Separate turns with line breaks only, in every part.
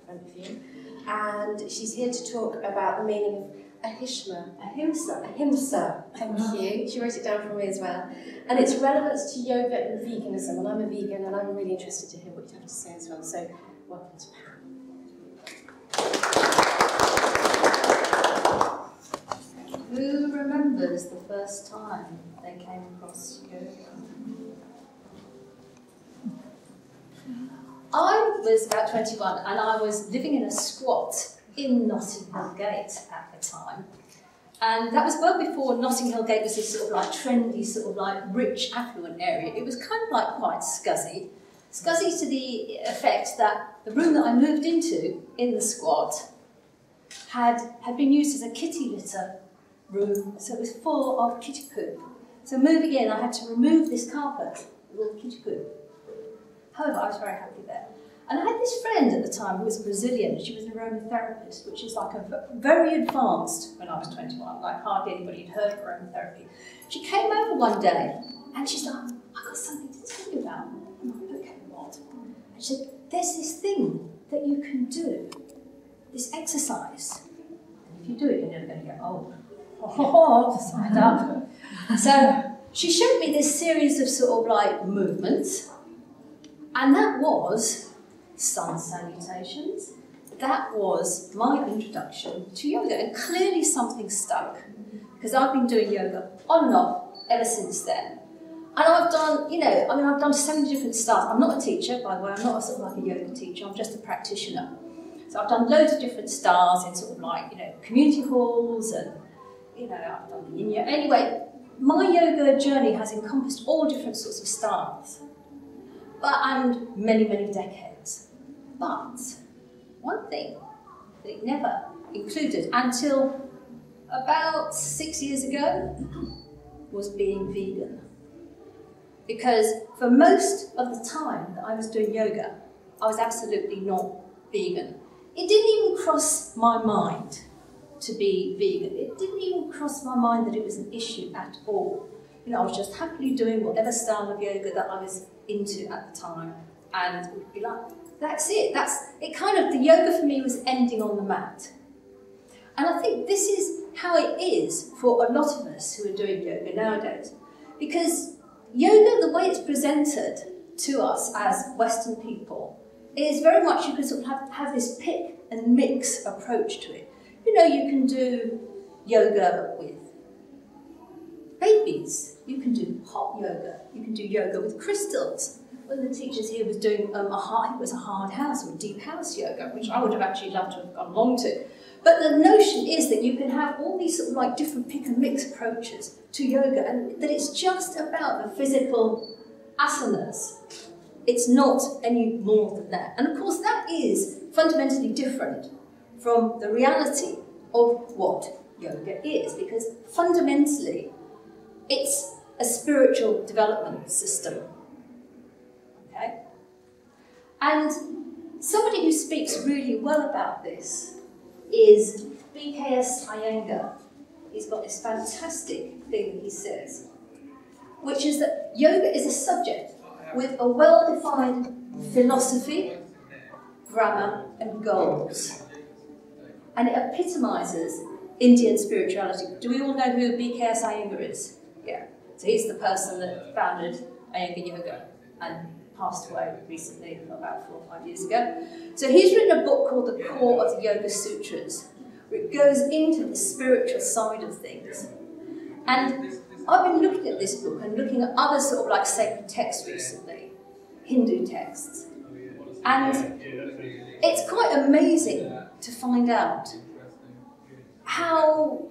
front of you. And she's here to talk about the meaning of Ahimsa, thank you. She wrote it down for me as well. And its relevance to yoga and veganism. And I'm a vegan and I'm really interested to hear what you have to say as well. So, welcome to Pam.
Who remembers the first time they came across yoga? I was about 21 and I was living in a squat in Notting Hill Gate at the time. And that was well before Notting Hill Gate was this sort of like trendy, sort of like rich, affluent area. It was kind of like quite scuzzy. Scuzzy to the effect that the room that I moved into in the squat had been used as a kitty litter room, so it was full of kitty poop. So moving in, I had to remove this carpet with all the kitty poop. However, I was very happy there. And I had this friend at the time who was Brazilian. She was an aromatherapist, which is like a very advanced when I was 21, like hardly anybody had heard of aromatherapy. She came over one day and she's like, I've got something to tell you about. I'm like, okay, what? And she said, there's this thing that you can do, this exercise. And if you do it, you're never going to get old. Oh, signed up. So she showed me this series of sort of like movements, and that was sun salutations. That was my introduction to yoga, and clearly something stuck because I've been doing yoga on and off ever since then. And I've done, I've done so many different styles. I'm not a teacher, by the way. I'm not a sort of like a yoga teacher. I'm just a practitioner. So I've done loads of different styles in sort of like, community halls and, I've done the yin yoga. Anyway, my yoga journey has encompassed all different sorts of styles, and many, many decades. But one thing that it never included until about 6 years ago was being vegan. Because for most of the time that I was doing yoga, I was absolutely not vegan. It didn't even cross my mind to be vegan. It didn't even cross my mind that it was an issue at all. I was just happily doing whatever style of yoga that I was into at the time, and it would be like, that's it. The yoga for me was ending on the mat. And I think this is how it is for a lot of us who are doing yoga nowadays. Because yoga, the way it's presented to us as Western people, is very much, you can sort of have this pick and mix approach to it. You can do yoga with babies, you can do hot yoga, you can do yoga with crystals. One of the teachers here was doing a hard house or deep house yoga, which I would have actually loved to have gone along to. But the notion is that you can have all these sort of like different pick and mix approaches to yoga, and that it's just about the physical asanas. It's not any more than that. And of course that is fundamentally different from the reality of what yoga is, because fundamentally it's a spiritual development system. Okay? And somebody who speaks really well about this is BKS Iyengar. He's got this fantastic thing that he says, which is that yoga is a subject with a well-defined philosophy, grammar, and goals. And it epitomises Indian spirituality. Do we all know who BKS Iyengar is? Yeah. So he's the person that founded Iyengar Yoga and passed away recently, about 4 or 5 years ago. So he's written a book called The Core of the Yoga Sutras, where it goes into the spiritual side of things. And I've been looking at this book and looking at other sort of like sacred texts recently, Hindu texts. And it's quite amazing to find out how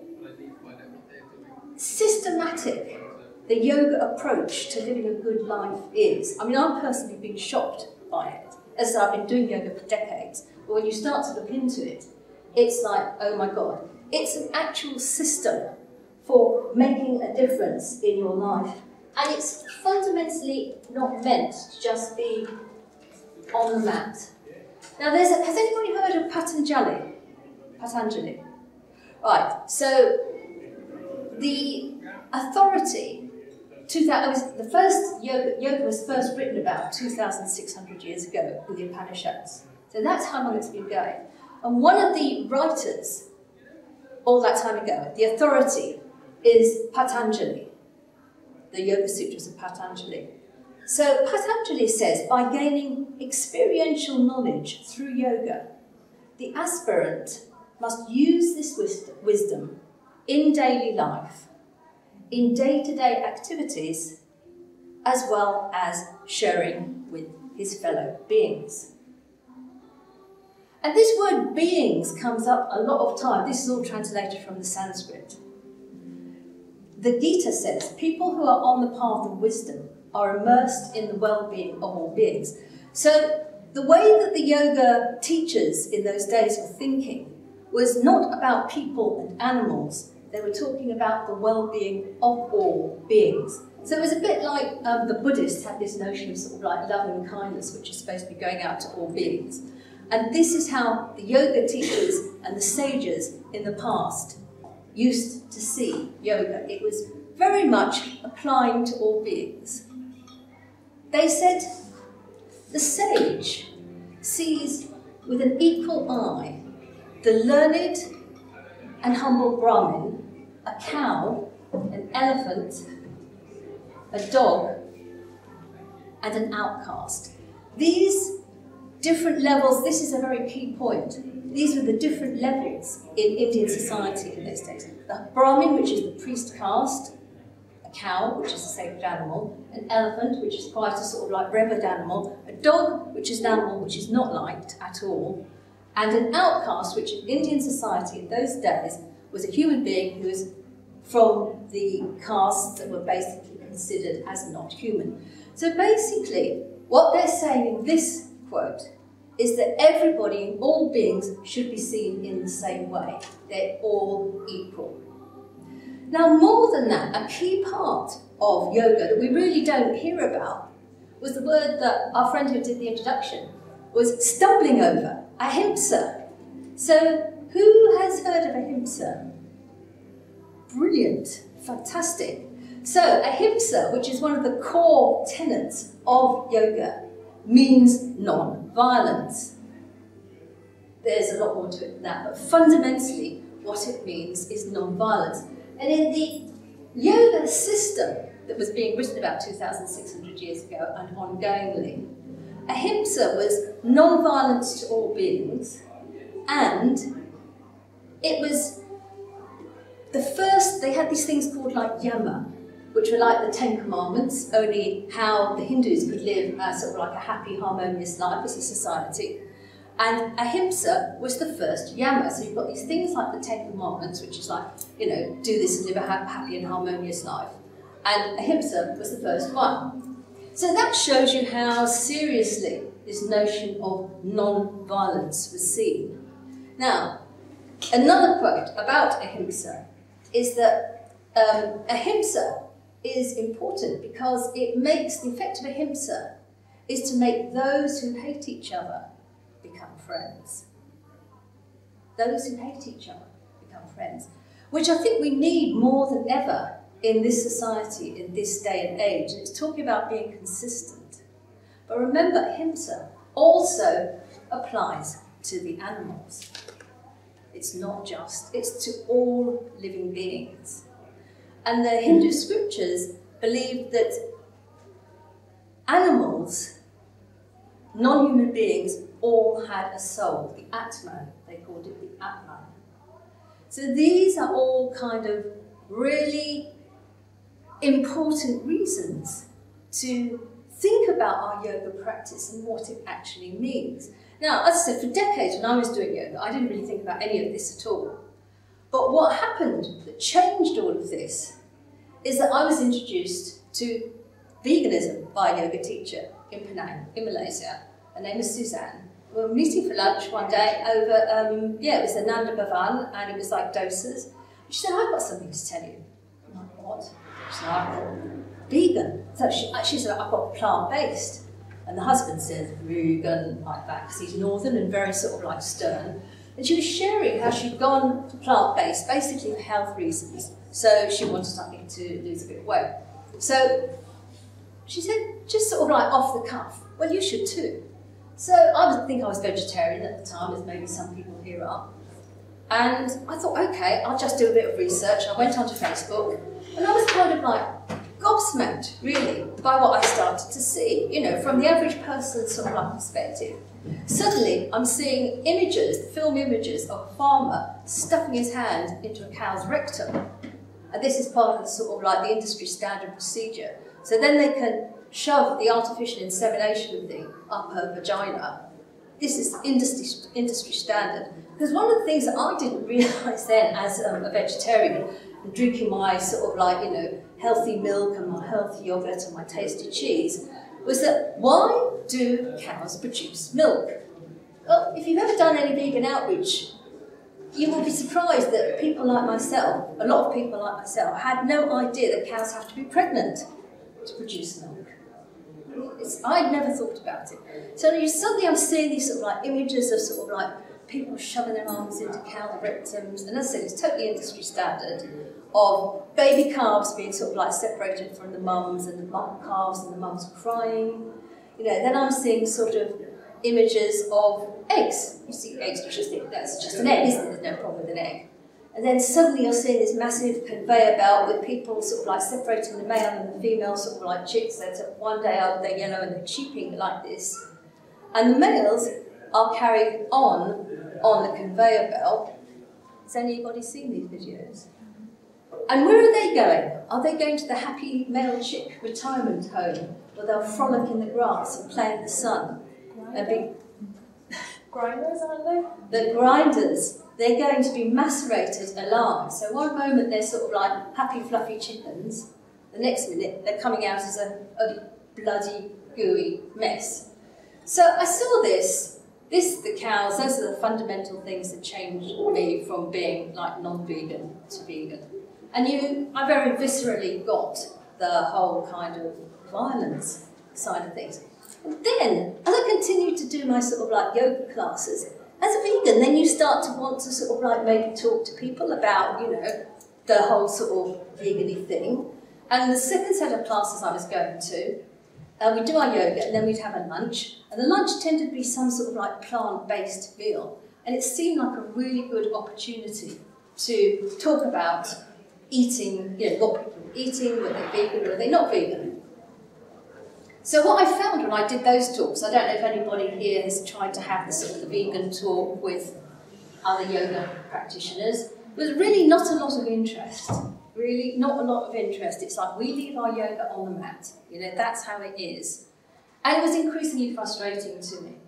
systematic the yoga approach to living a good life is. I mean, I've personally been shocked by it, as I've been doing yoga for decades. But when you start to look into it, it's like, oh my God, it's an actual system for making a difference in your life. And it's fundamentally not meant to just be on the mat. Now, has anybody heard of Patanjali? Patanjali. Right, so the authority, yoga was first written about 2,600 years ago in the Upanishads. So that's how long it's been going. And one of the writers, all that time ago, the authority, is Patanjali, the Yoga Sutras of Patanjali. So Patanjali says, by gaining experiential knowledge through yoga, the aspirant must use this wisdom in daily life, in day-to-day activities, as well as sharing with his fellow beings. And this word beings comes up a lot of time. This is all translated from the Sanskrit. The Gita says, people who are on the path of wisdom are immersed in the well-being of all beings. So the way that the yoga teachers in those days were thinking was not about people and animals. They were talking about the well-being of all beings. So it was a bit like the Buddhists had this notion of sort of like loving kindness, which is supposed to be going out to all beings. And this is how the yoga teachers and the sages in the past used to see yoga. It was very much applying to all beings. They said the sage sees with an equal eye the learned and humble Brahmin, a cow, an elephant, a dog, and an outcast. These different levels, this is a very key point. These were the different levels in Indian society in those days. The Brahmin, which is the priest caste, a cow, which is a sacred animal, an elephant, which is quite a sort of like revered animal, a dog, which is an animal which is not liked at all, and an outcast, which in Indian society in those days was a human being who was from the castes that were basically considered as not human. So basically, what they're saying in this quote is that everybody, all beings, should be seen in the same way. They're all equal. Now, more than that, a key part of yoga that we really don't hear about was the word that our friend who did the introduction was stumbling over, ahimsa. So, who has heard of ahimsa? Brilliant, fantastic. So, ahimsa, which is one of the core tenets of yoga, means non-violence. There's a lot more to it than that, but fundamentally what it means is non-violence. And in the yoga system that was being written about 2,600 years ago and ongoingly, ahimsa was non-violence to all beings, and it was the first, they had these things called like yama, which were like the Ten Commandments, only how the Hindus could live sort of like a happy, harmonious life as a society. And ahimsa was the first yama. So you've got these things like the Ten Commandments, which is like, you know, do this and live a happy and harmonious life. And ahimsa was the first one. So that shows you how seriously this notion of non-violence was seen. Now, another quote about ahimsa is that ahimsa is important because it makes, the effect of ahimsa is to make those who hate each other become friends. Those who hate each other become friends, which I think we need more than ever in this society, in this day and age. It's talking about being consistent. But remember, ahimsa also applies to the animals. It's not just, it's to all living beings. And the Hindu scriptures believed that animals, non-human beings, all had a soul, the Atman, they called it the Atman. So these are all kind of really important reasons to think about our yoga practice and what it actually means. Now, as I said, for decades when I was doing yoga, I didn't really think about any of this at all. But what happened that changed all of this is that I was introduced to veganism by a yoga teacher in Penang, in Malaysia. Her name is Suzanne. We were meeting for lunch one day over, it was the Nanda Bhavan, and it was like dosas. She said, I've got something to tell you. I'm like, what? She said, I've got vegan. So she said, I've got plant-based. And the husband says, vegan, like that, because he's northern and very sort of like stern. And she was sharing how she'd gone plant-based, basically for health reasons. So she wanted something to lose a bit of weight. So she said, just sort of like off the cuff, well, you should too. So I think I was vegetarian at the time, as maybe some people here are. And I thought, okay, I'll just do a bit of research. I went onto Facebook, and I was kind of like gobsmacked, really, by what I started to see, you know, from the average person's sort of like perspective. Suddenly, I'm seeing images, film images of a farmer stuffing his hand into a cow's rectum. And this is part of the sort of like the industry standard procedure. So then they can shove the artificial insemination thing up her vagina. This is industry standard. Because one of the things that I didn't realise then as a vegetarian, and drinking my sort of like, you know, healthy milk and my healthy yogurt and my tasty cheese, was that why do cows produce milk? Well, if you've ever done any vegan outreach, you will be surprised that people like myself, a lot of people like myself, had no idea that cows have to be pregnant to produce milk. I'd never thought about it. So suddenly I'm seeing these sort of like images of sort of like people shoving their arms into cow rectums, and as I said, it's totally industry standard, of baby calves being sort of like separated from the mums, and the calves and the mums crying. You know, then I'm seeing sort of images of eggs. You see eggs, you just think that's just an egg, isn't it? There's no problem with an egg. And then suddenly you're seeing this massive conveyor belt with people sort of like separating the male and the female, sort of like chicks. That one day out they're yellow and they're cheeping like this. And the males are carried on the conveyor belt. Has anybody seen these videos? And where are they going? Are they going to the happy male chick retirement home where they'll frolic in the grass and play in the sun? And be
Grinders, aren't they?
The grinders. They're going to be macerated alive. So one moment they're sort of like happy fluffy chickens, the next minute they're coming out as a bloody gooey mess. So I saw the cows, those are the fundamental things that changed me from being like non-vegan to vegan. And I very viscerally got the whole kind of violence side of things. And then, as I continued to do my sort of like yoga classes, as a vegan, then you start to want to sort of like maybe talk to people about, you know, the whole sort of vegan-y thing. And the second set of classes I was going to, we'd do our yoga and then we'd have a lunch. And the lunch tended to be some sort of like plant-based meal. And it seemed like a really good opportunity to talk about eating, you know, what people are eating, whether they're vegan or are they not vegan. So what I found when I did those talks, I don't know if anybody here has tried to have the sort of the vegan talk with other yoga practitioners, was really not a lot of interest. Really not a lot of interest. It's like we leave our yoga on the mat. You know, that's how it is. And it was increasingly frustrating to me.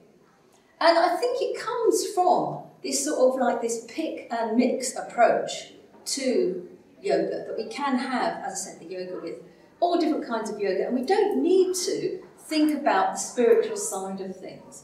And I think it comes from this sort of like this pick and mix approach to yoga that we can have, as I said, the yoga with all different kinds of yoga, and we don't need to think about the spiritual side of things.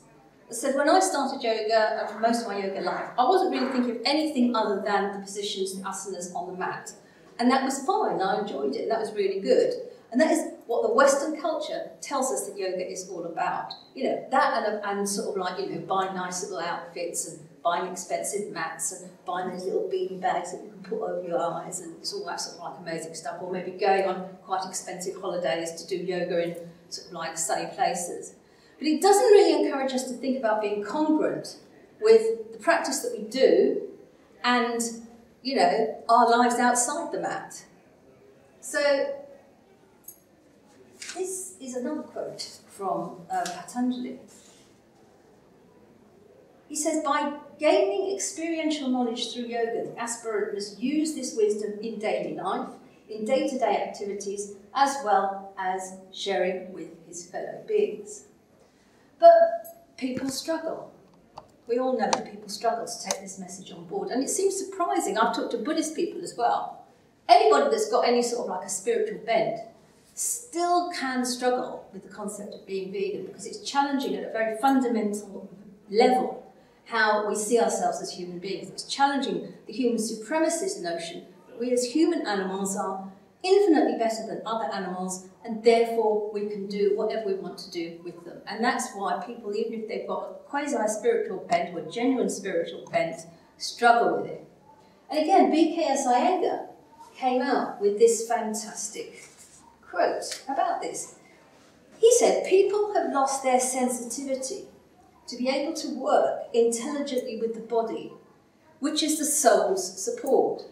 As I said, when I started yoga, and for most of my yoga life, I wasn't really thinking of anything other than the positions and asanas on the mat. And that was fine, I enjoyed it, and that was really good. And that is what the Western culture tells us that yoga is all about. You know, that and sort of like, you know, buying nice little outfits and buying expensive mats and buying those little beanie bags that you can put over your eyes, and it's all that sort of like amazing stuff. Or maybe going on quite expensive holidays to do yoga in sort of like sunny places. But it doesn't really encourage us to think about being congruent with the practice that we do and, you know, our lives outside the mat. So this is another quote from Patanjali. He says, by gaining experiential knowledge through yoga, the aspirant must use this wisdom in daily life, in day-to-day activities, as well as sharing with his fellow beings. But people struggle. We all know that people struggle to take this message on board, and it seems surprising. I've talked to Buddhist people as well. Anybody that's got any sort of like a spiritual bent still can struggle with the concept of being vegan, because it's challenging at a very fundamental level how we see ourselves as human beings. It's challenging the human supremacist notion that we as human animals are infinitely better than other animals, and therefore we can do whatever we want to do with them. And that's why people, even if they've got a quasi-spiritual bent or a genuine spiritual bent, struggle with it. And again, B.K.S. Iyengar came out with this fantastic quote about this. He said, people have lost their sensitivity to be able to work intelligently with the body, which is the soul's support.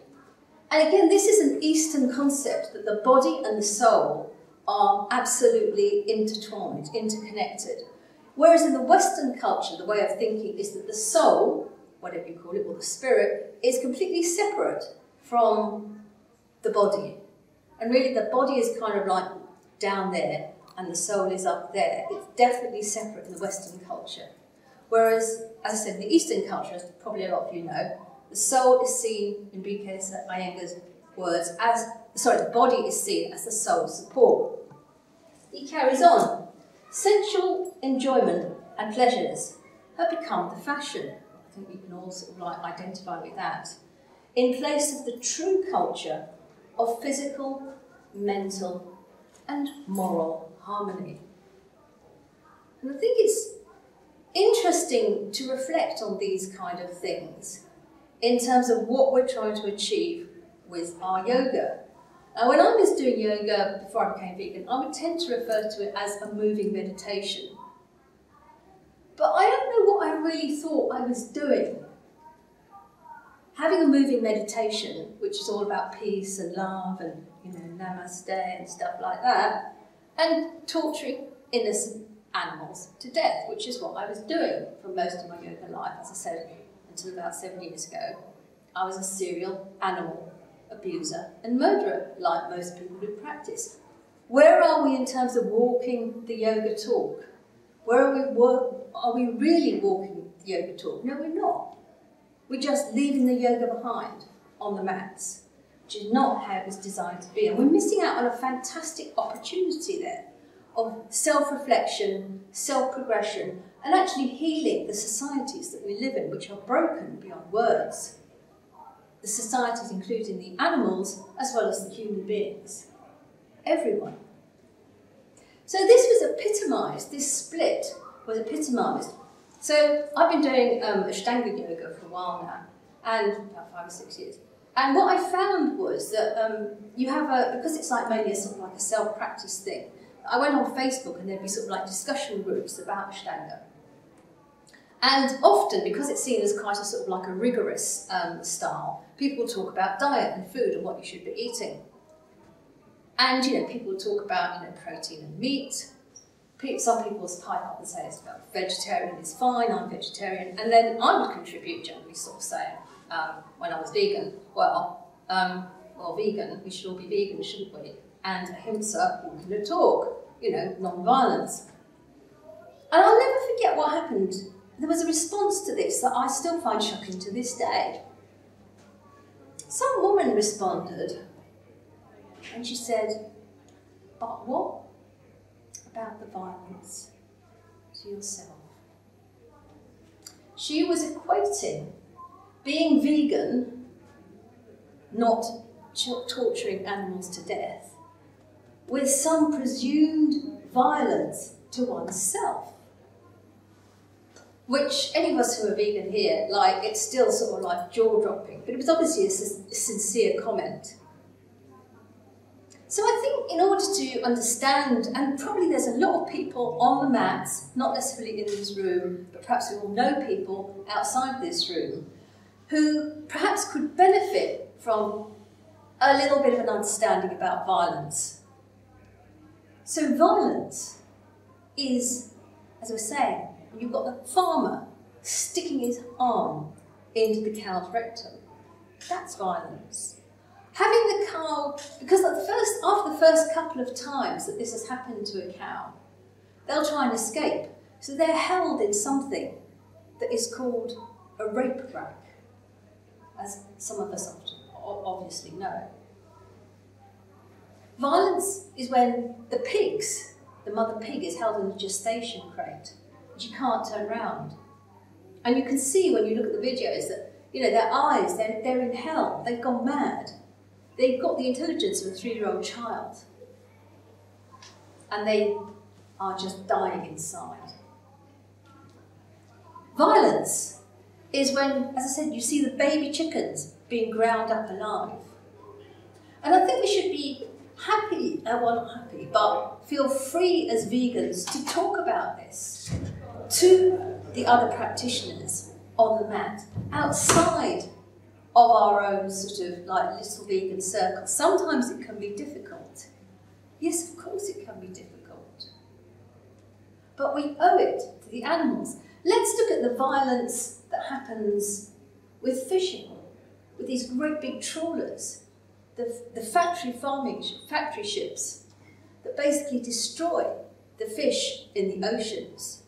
And again, this is an Eastern concept that the body and the soul are absolutely intertwined, interconnected. Whereas in the Western culture, the way of thinking is that the soul, whatever you call it, or the spirit, is completely separate from the body. And really the body is kind of like down there and the soul is up there. It's definitely separate in the Western culture. Whereas, as I said, in the Eastern culture, as probably a lot of you know, the soul is seen, in B.K. Iyengar's words, as, the body is seen as the soul's support. He carries on. Sensual enjoyment and pleasures have become the fashion. I think we can all sort of like identify with that. In place of the true culture of physical, mental, and moral harmony. And I think it's interesting to reflect on these kind of things in terms of what we're trying to achieve with our yoga. Now, when I was doing yoga before I became vegan, I would tend to refer to it as a moving meditation. But I don't know what I really thought I was doing. Having a moving meditation, which is all about peace and love and, namaste and stuff like that, and torturing innocent animals to death, which is what I was doing for most of my yoga life, as I said, until about 7 years ago. I was a serial animal abuser and murderer, like most people who practice. Where are we in terms of walking the yoga talk? Where are we really walking the yoga talk? No, we're not. We're just leaving the yoga behind on the mats, which is not how it was designed to be. And we're missing out on a fantastic opportunity there of self-reflection, self-progression, and actually healing the societies that we live in, which are broken beyond words. The societies including the animals as well as the human beings. Everyone. So this was epitomised, this split was epitomised. So I've been doing Ashtanga yoga for a while now, and about 5 or 6 years. And what I found was that you have because it's like mainly a sort of like a self-practice thing, I went on Facebook and there'd be sort of like discussion groups about Ashtanga. And often, because it's seen as quite a sort of like a rigorous style, people talk about diet and food and what you should be eating. And, people talk about, protein and meat. Some people pipe up and say it's about vegetarian is fine, I'm vegetarian. And then I would contribute, generally sort of saying, when I was vegan, well, vegan, we should all be vegan, shouldn't we? And Ahimsa, walking the talk, non-violence. And I'll never forget what happened. There was a response to this that I still find shocking to this day. Some woman responded, and she said, "But what about the violence to yourself?" She was equating being vegan, not torturing animals to death, with some presumed violence to oneself. Which, any of us who are vegan here, it's still sort of like jaw-dropping, but it was obviously a sincere comment. So I think in order to understand, and probably there's a lot of people on the mats, not necessarily in this room, but perhaps we all know people outside this room, who perhaps could benefit from a little bit of an understanding about violence. So violence is, as I was saying, you've got the farmer sticking his arm into the cow's rectum. That's violence. Having the cow, because after the first couple of times that this has happened to a cow, they'll try and escape. So they're held in something that is called a rape rack, as some of us obviously know. Violence is when the mother pig is held in a gestation crate. You can't turn around. And you can see when you look at the videos that, their eyes, they're in hell, they've gone mad. They've got the intelligence of a 3-year-old child. And they are just dying inside. Violence is when, as I said, you see the baby chickens being ground up alive. And I think we should be happy, well not happy, but feel free as vegans to talk about this. To the other practitioners on the mat, outside of our own sort of like little vegan circle. Sometimes it can be difficult. Yes, of course it can be difficult. But we owe it to the animals. Let's look at the violence that happens with fishing, with these great big trawlers, the factory ships that basically destroy the fish in the oceans.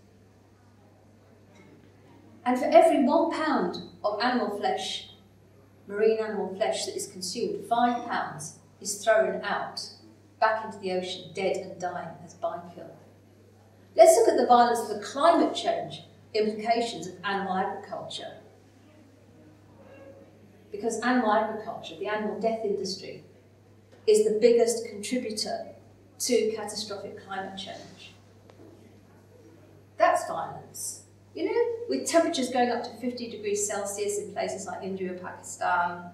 And for every £1 of animal flesh, marine animal flesh that is consumed, £5 is thrown out back into the ocean, dead and dying as bykill. Let's look at the violence of the climate change implications of animal agriculture. Because animal agriculture, the animal death industry, is the biggest contributor to catastrophic climate change. That's violence. You know, with temperatures going up to 50 degrees Celsius in places like India and Pakistan,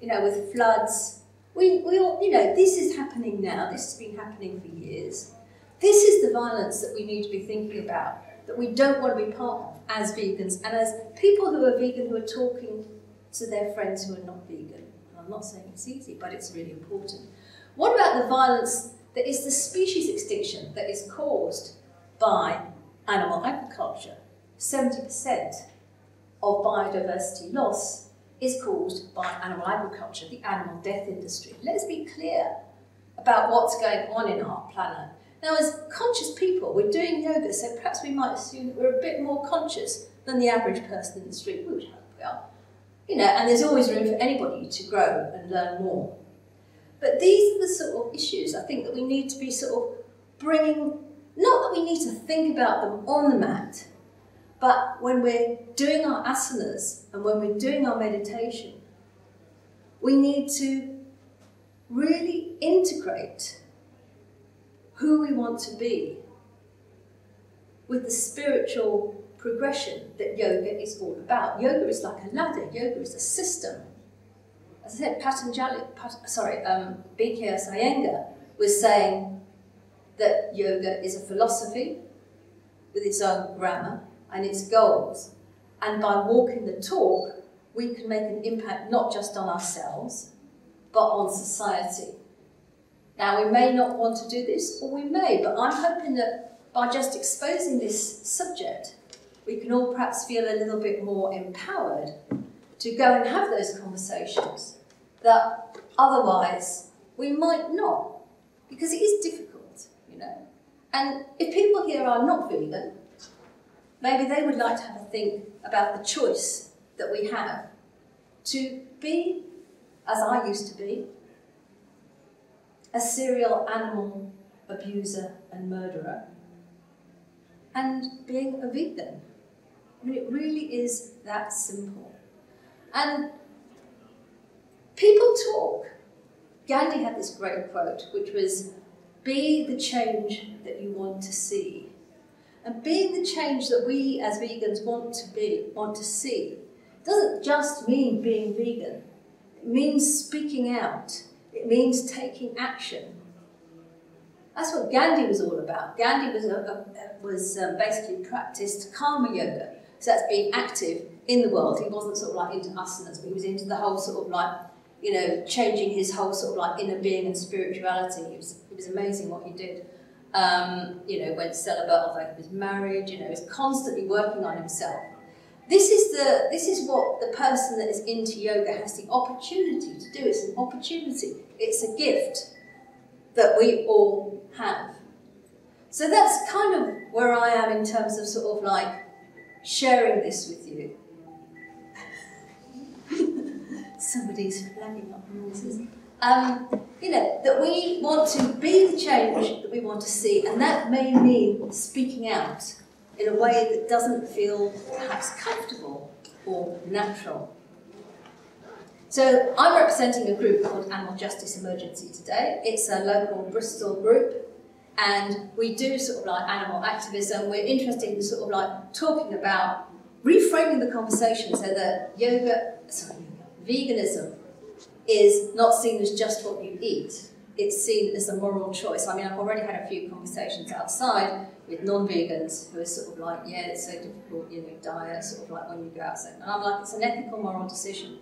you know, with floods, we all, you know, this is happening now. This has been happening for years. This is the violence that we need to be thinking about, that we don't want to be part of as vegans and as people who are vegan who are talking to their friends who are not vegan. And I'm not saying it's easy, but it's really important. What about the violence that is the species extinction that is caused by animal agriculture? 70% of biodiversity loss is caused by animal agriculture, the animal death industry. Let's be clear about what's going on in our planet. Now, as conscious people, we're doing yoga, so perhaps we might assume that we're a bit more conscious than the average person in the street. We would hope we are. You know, and there's always room for anybody to grow and learn more. But these are the sort of issues I think that we need to be sort of bringing, not that we need to think about them on the mat, but when we're doing our asanas and when we're doing our meditation, we need to really integrate who we want to be with the spiritual progression that yoga is all about. Yoga is like a ladder, yoga is a system. As I said, B.K. Iyengar was saying that yoga is a philosophy with its own grammar and its goals. And by walking the talk, we can make an impact not just on ourselves, but on society. Now, we may not want to do this, or we may, but I'm hoping that by just exposing this subject, we can all perhaps feel a little bit more empowered to go and have those conversations that otherwise we might not, because it is difficult, you know. And if people here are not vegan, maybe they would like to have a think about the choice that we have to be, as I used to be, a serial animal abuser and murderer, and being a vegan. I mean, it really is that simple. And people talk. Gandhi had this great quote, which was, "Be the change that you want to see." And being the change that we as vegans want to see, doesn't just mean being vegan. It means speaking out. It means taking action. That's what Gandhi was all about. Gandhi was basically practiced karma yoga. So that's being active in the world. He wasn't sort of like into asanas, but he was into the whole sort of like, you know, changing his whole sort of like inner being and spirituality. It was amazing what he did. You know, went celibate, although he was married. You know, he was constantly working on himself. This is what the person that is into yoga has the opportunity to do. It's an opportunity. It's a gift that we all have. So that's kind of where I am in terms of sort of like sharing this with you. Somebody's flagging up noises. You know, that we want to be the change that we want to see, and that may mean speaking out in a way that doesn't feel perhaps comfortable or natural. So I'm representing a group called Animal Justice Emergency today. It's a local Bristol group, and we do sort of like animal activism. We're interested in sort of like talking about reframing the conversation so that veganism is not seen as just what you eat. It's seen as a moral choice. I mean, I've already had a few conversations outside, with non-vegans who are sort of like, yeah, it's so difficult, you know, diet, sort of like when you go outside. And I'm like, it's an ethical, moral decision.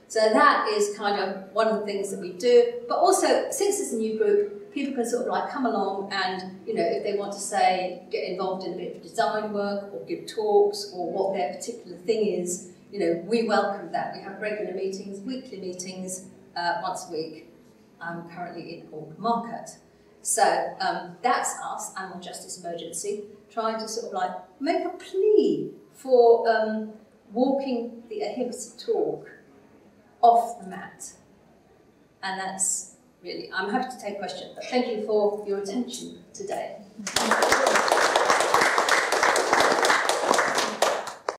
So that is kind of one of the things that we do. But also, since it's a new group, people can sort of like come along and, you know, if they want to say, get involved in a bit of design work or give talks or what their particular thing is, you know, we welcome that. We have regular meetings, weekly meetings, once a week. I'm currently in Old Market. So that's us, Animal Justice Emergency, trying to sort of like make a plea for walking the Ahimsa talk off the mat. And that's really, I'm happy to take questions, but thank you for your attention today.